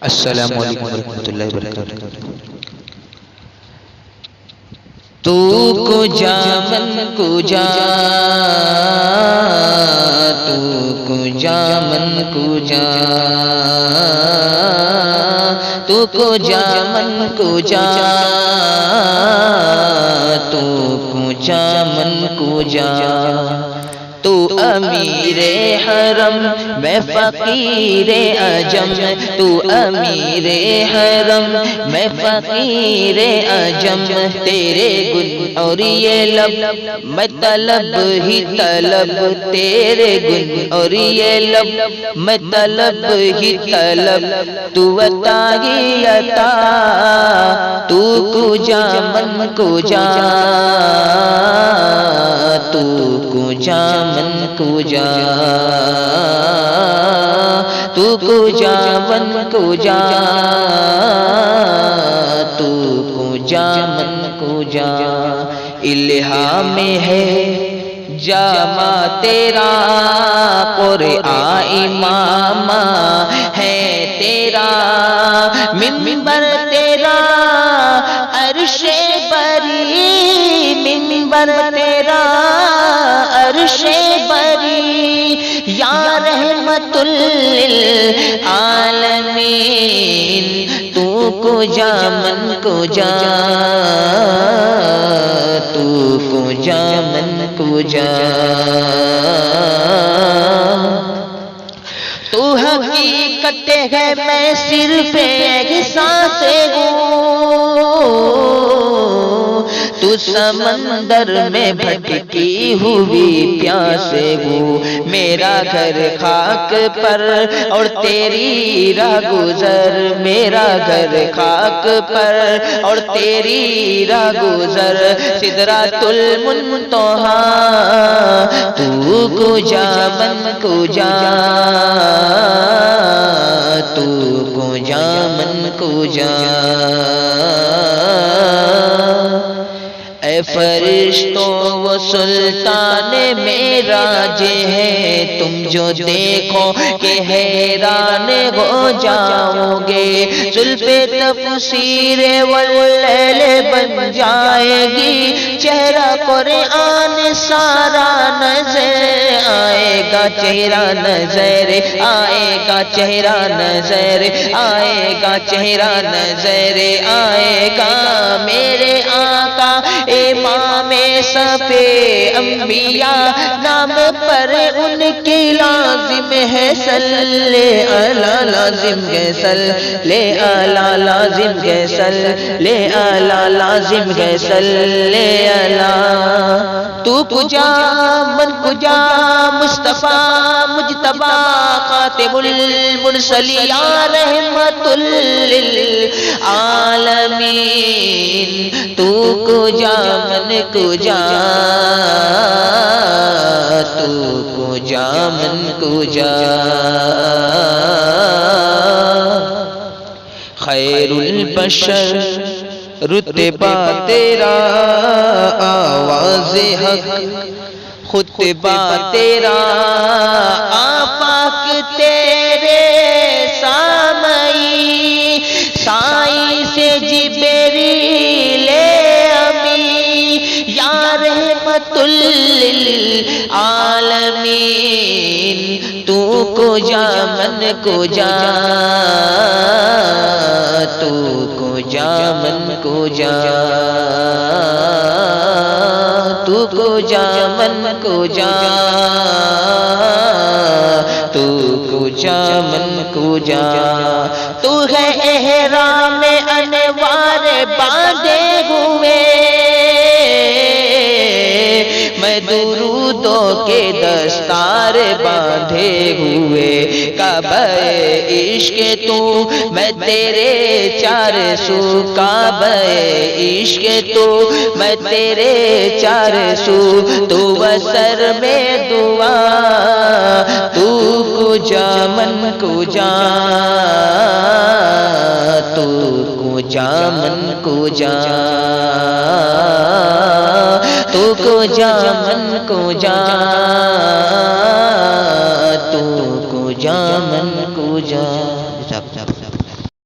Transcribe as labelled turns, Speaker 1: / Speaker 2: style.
Speaker 1: السلام علیکم ورحمۃ اللہ وبرکاتہ۔ تو کو جا من کو جا، تو کو جا من کو جا، تو کو جا من کو جا، تو کو جا من کو جا۔ تو امیر حرم میں فقیر عجم، تو امیر حرم میں فقیر عجم، تیرے گل اور یہ لب میں طلب ہی طلب، تیرے گل اور یہ لب میں طلب ہی طلب، تو عطا ہی عطا، تو کو جا من کو جا، تو کو جا من کو جا، تو کو جا من کو جا، تو کو جا من کو جا۔ الہام میں ہے جامع تیرا، قرآن امام ہے تیرا، منبر تیرا عرش بری، منبر تیرا عرش بری، یا رحمت للعالمین، تو کو جا من کو جا، تو کو جا من کو جا۔ تو حقیقت ہے میں صرف احساس ہوں، تو سمندر میں بھٹکی ہوئی پیاسے ہوں، میرا گھر خاک پر اور تیری راہ گزر، میرا گھر خاک پر اور تیری راہ گزر، سدرۃ المنتہا، تو کو جا من کو جا، تو کو جا من کو جا۔ اے فرشتوں و سلطان معراج ہے، تم جو دیکھو کہ حیران ہو جاؤ گے، زلف تفسیر واللیل بن جائے گی، چہرہ قرآن سارا نظر آئے گا، چہرہ نظر آئے گا، چہرہ نظر آئے گا، چہرہ نظر آئے گا، میرے آقا امام صفِ انبیاء نام پر ان کی لازم ہے صلی علی، لازم ہے صلی علی، لازم ہے صلی علی، لازم ہے صلی علی۔ تو کجا من کجا، مصطفیٰ مجتبیٰ خاتم المرسلین، یا رحمت للعالمین، تو کو جا من کو جا، تو کو جا من کو جا۔ خیر البشر رتبہ تیرا، آواز حق خطبہ تیرا، آفاق تیرے سامعی، سائی سے جبریل امی، یا رحمت للعالمین، تو کو جا من کو جا، تو کو جا من کو جا، تو کو جا من کو جا، تو کو جا من کو جا۔ تو ہے احرام انوار باندھے ہوئے، میں درودوں کے دستار باندھے ہوئے، کعبہ عشق تو میں تیرے چار سو، کعبہ عشق تو میں تیرے چار سو، تو بسر میں دعا، تو کو جا من کو جا، تو کو جا من کو جا، تو کو جا من کو جا، تو کو جا من کو جا۔